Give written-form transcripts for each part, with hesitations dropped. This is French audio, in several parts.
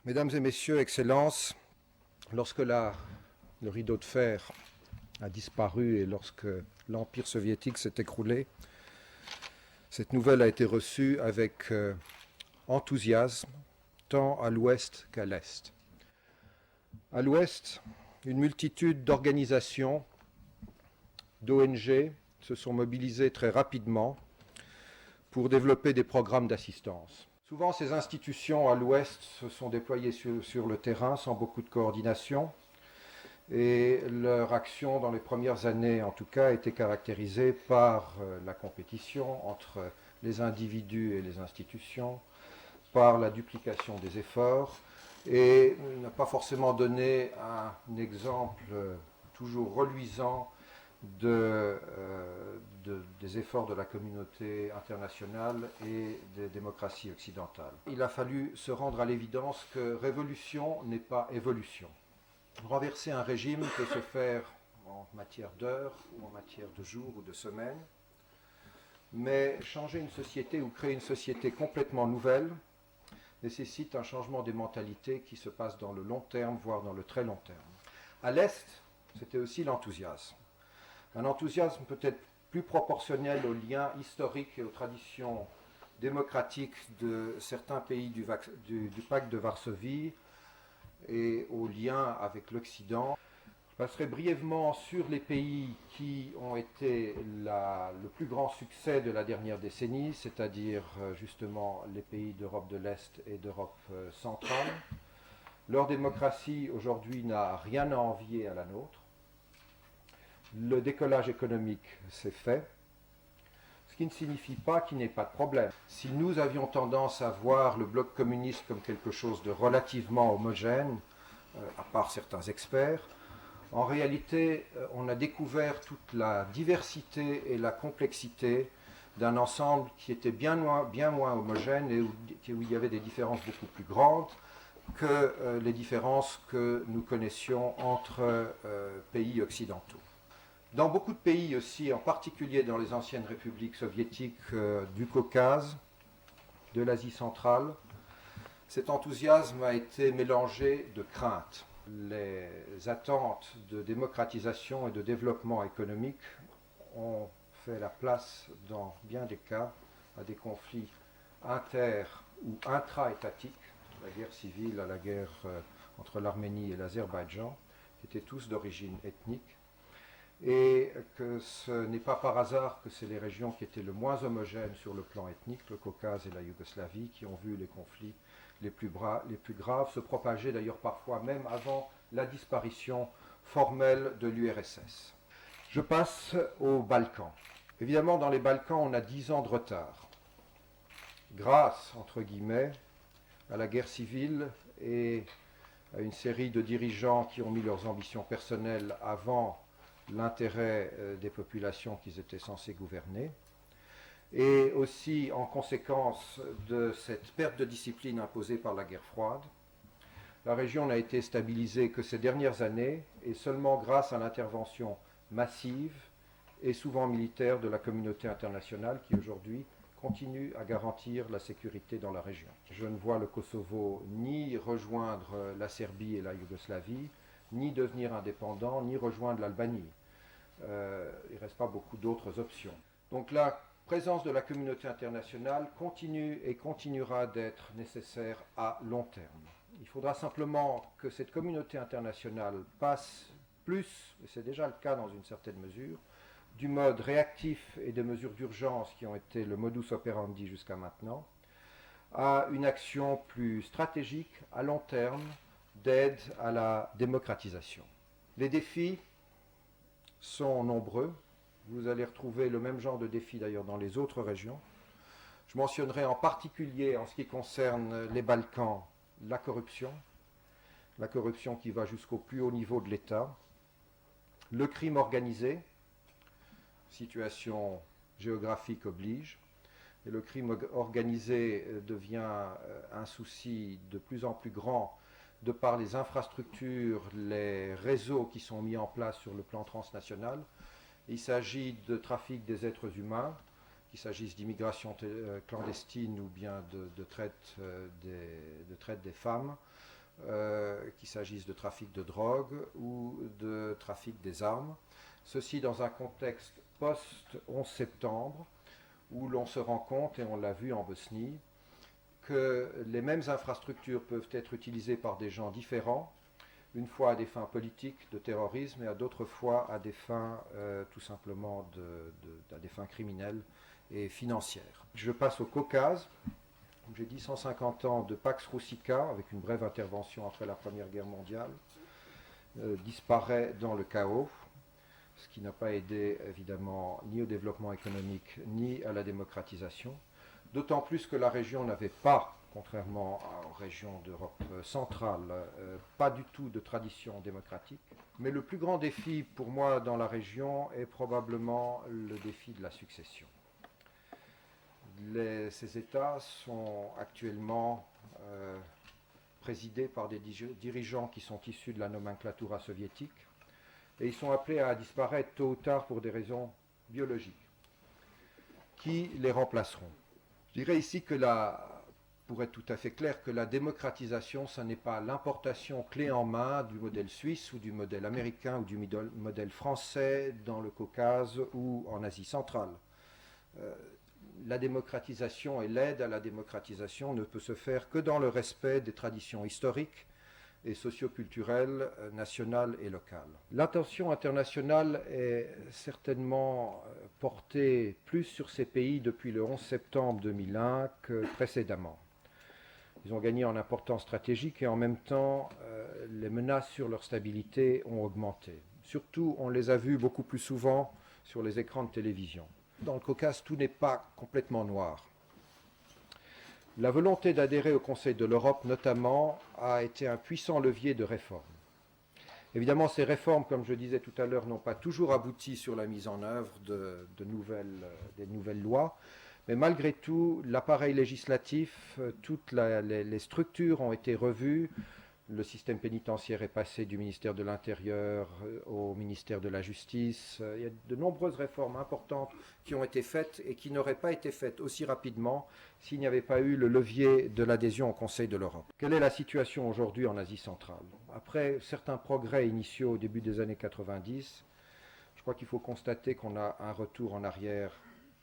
Mesdames et messieurs, Excellences, lorsque le rideau de fer a disparu et lorsque l'Empire soviétique s'est écroulé, cette nouvelle a été reçue avec enthousiasme, tant à l'ouest qu'à l'est. À l'ouest, une multitude d'organisations, d'ONG se sont mobilisées très rapidement pour développer des programmes d'assistance. Souvent, ces institutions à l'ouest se sont déployées sur le terrain sans beaucoup de coordination et leur action dans les premières années, en tout cas, était caractérisée par la compétition entre les individus et les institutions, par la duplication des efforts et n'a pas forcément donné un exemple toujours reluisant des efforts de la communauté internationale et des démocraties occidentales. Il a fallu se rendre à l'évidence que révolution n'est pas évolution. Renverser un régime peut se faire en matière d'heures ou en matière de jours ou de semaines, mais changer une société ou créer une société complètement nouvelle nécessite un changement des mentalités qui se passe dans le long terme, voire dans le très long terme. À l'Est, c'était aussi l'enthousiasme. Un enthousiasme peut-être plus proportionnel aux liens historiques et aux traditions démocratiques de certains pays du pacte de Varsovie et aux liens avec l'Occident. Je passerai brièvement sur les pays qui ont été le plus grand succès de la dernière décennie, c'est-à-dire justement les pays d'Europe de l'Est et d'Europe centrale. Leur démocratie aujourd'hui n'a rien à envier à la nôtre. Le décollage économique s'est fait, ce qui ne signifie pas qu'il n'y ait pas de problème. Si nous avions tendance à voir le bloc communiste comme quelque chose de relativement homogène, à part certains experts, en réalité, on a découvert toute la diversité et la complexité d'un ensemble qui était bien moins homogène et où il y avait des différences beaucoup plus grandes que les différences que nous connaissions entre pays occidentaux. Dans beaucoup de pays aussi, en particulier dans les anciennes républiques soviétiques du Caucase, de l'Asie centrale, cet enthousiasme a été mélangé de crainte. Les attentes de démocratisation et de développement économique ont fait la place, dans bien des cas, à des conflits inter- ou intra-étatiques, la guerre civile à la guerre entre l'Arménie et l'Azerbaïdjan, qui étaient tous d'origine ethnique, et que ce n'est pas par hasard que c'est les régions qui étaient le moins homogènes sur le plan ethnique, le Caucase et la Yougoslavie, qui ont vu les conflits les plus graves se propager d'ailleurs parfois même avant la disparition formelle de l'URSS. Je passe aux Balkans. Évidemment, dans les Balkans, on a 10 ans de retard. Grâce, entre guillemets, à la guerre civile et à une série de dirigeants qui ont mis leurs ambitions personnelles avant l'intérêt des populations qu'ils étaient censés gouverner, et aussi en conséquence de cette perte de discipline imposée par la guerre froide. La région n'a été stabilisée que ces dernières années, et seulement grâce à l'intervention massive et souvent militaire de la communauté internationale qui aujourd'hui continue à garantir la sécurité dans la région. Je ne vois le Kosovo ni rejoindre la Serbie et la Yougoslavie, ni devenir indépendant, ni rejoindre l'Albanie. Il ne reste pas beaucoup d'autres options. Donc la présence de la communauté internationale continue et continuera d'être nécessaire à long terme. Il faudra simplement que cette communauté internationale passe plus, et c'est déjà le cas dans une certaine mesure, du mode réactif et des mesures d'urgence qui ont été le modus operandi jusqu'à maintenant, à une action plus stratégique à long terme d'aide à la démocratisation. Les défis sont nombreux. Vous allez retrouver le même genre de défis d'ailleurs dans les autres régions. Je mentionnerai en particulier en ce qui concerne les Balkans la corruption qui va jusqu'au plus haut niveau de l'État, le crime organisé, situation géographique oblige, et le crime organisé devient un souci de plus en plus grand de par les infrastructures, les réseaux qui sont mis en place sur le plan transnational. Il s'agit de trafic des êtres humains, qu'il s'agisse d'immigration clandestine ou bien de traite des femmes, qu'il s'agisse de trafic de drogue ou de trafic des armes. Ceci dans un contexte post-11 septembre, où l'on se rend compte, et on l'a vu en Bosnie, que les mêmes infrastructures peuvent être utilisées par des gens différents, une fois à des fins politiques, de terrorisme, et à d'autres fois à des fins tout simplement à des fins criminelles et financières. Je passe au Caucase. Comme j'ai dit, 150 ans de Pax Russica, avec une brève intervention après la Première Guerre mondiale, disparaît dans le chaos, ce qui n'a pas aidé évidemment ni au développement économique ni à la démocratisation, d'autant plus que la région n'avait pas, contrairement aux régions d'Europe centrale, pas du tout de tradition démocratique. Mais le plus grand défi pour moi dans la région est probablement le défi de la succession. Ces États sont actuellement présidés par des dirigeants qui sont issus de la nomenclatura soviétique, et ils sont appelés à disparaître tôt ou tard pour des raisons biologiques. Qui les remplaceront? Je dirais ici que pour être tout à fait clair, que la démocratisation, ce n'est pas l'importation clé en main du modèle suisse ou du modèle américain ou du modèle français dans le Caucase ou en Asie centrale. La démocratisation et l'aide à la démocratisation ne peut se faire que dans le respect des traditions historiques et socioculturelles nationales et locales. L'attention internationale est certainement portée plus sur ces pays depuis le 11 septembre 2001 que précédemment. Ils ont gagné en importance stratégique et en même temps, les menaces sur leur stabilité ont augmenté. Surtout, on les a vus beaucoup plus souvent sur les écrans de télévision. Dans le Caucase, tout n'est pas complètement noir. La volonté d'adhérer au Conseil de l'Europe, notamment, a été un puissant levier de réforme. Évidemment, ces réformes, comme je disais tout à l'heure, n'ont pas toujours abouti sur la mise en œuvre des nouvelles lois, mais malgré tout, l'appareil législatif, toutes les structures ont été revues. Le système pénitentiaire est passé du ministère de l'Intérieur au ministère de la Justice. Il y a de nombreuses réformes importantes qui ont été faites et qui n'auraient pas été faites aussi rapidement s'il n'y avait pas eu le levier de l'adhésion au Conseil de l'Europe. Quelle est la situation aujourd'hui en Asie centrale? Après certains progrès initiaux au début des années 90, je crois qu'il faut constater qu'on a un retour en arrière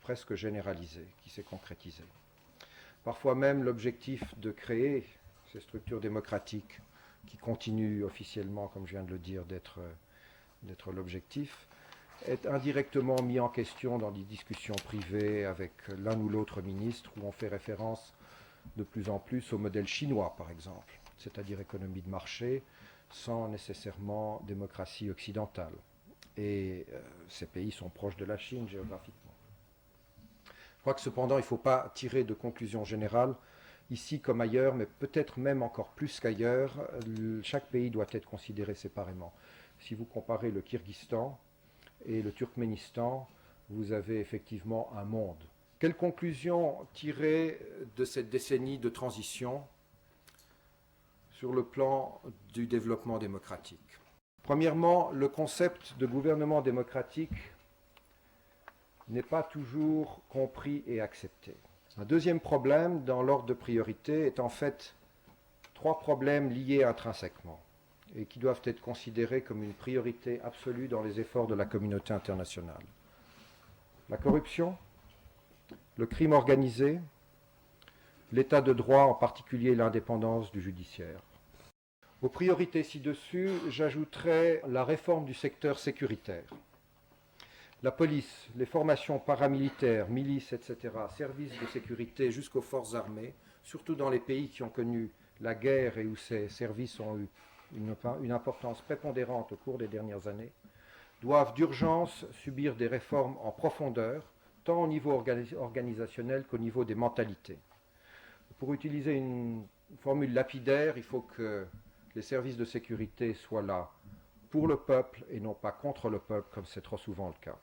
presque généralisé qui s'est concrétisé. Parfois même l'objectif de créer ces structures démocratiques qui continuent officiellement, comme je viens de le dire, d'être l'objectif, est indirectement mis en question dans des discussions privées avec l'un ou l'autre ministre, où on fait référence de plus en plus au modèle chinois, par exemple, c'est-à-dire économie de marché, sans nécessairement démocratie occidentale. Et ces pays sont proches de la Chine géographiquement. Je crois que cependant, il ne faut pas tirer de conclusions générales. Ici comme ailleurs, mais peut-être même encore plus qu'ailleurs, chaque pays doit être considéré séparément. Si vous comparez le Kyrgyzstan et le Turkménistan, vous avez effectivement un monde. Quelles conclusions tirer de cette décennie de transition sur le plan du développement démocratique? Premièrement, le concept de gouvernement démocratique n'est pas toujours compris et accepté. Un deuxième problème dans l'ordre de priorité est en fait trois problèmes liés intrinsèquement et qui doivent être considérés comme une priorité absolue dans les efforts de la communauté internationale. La corruption, le crime organisé, l'état de droit, en particulier l'indépendance du judiciaire. Aux priorités ci-dessus, j'ajouterai la réforme du secteur sécuritaire. La police, les formations paramilitaires, milices, etc., services de sécurité jusqu'aux forces armées, surtout dans les pays qui ont connu la guerre et où ces services ont eu une importance prépondérante au cours des dernières années, doivent d'urgence subir des réformes en profondeur, tant au niveau organisationnel qu'au niveau des mentalités. Pour utiliser une formule lapidaire, il faut que les services de sécurité soient là pour le peuple et non pas contre le peuple, comme c'est trop souvent le cas.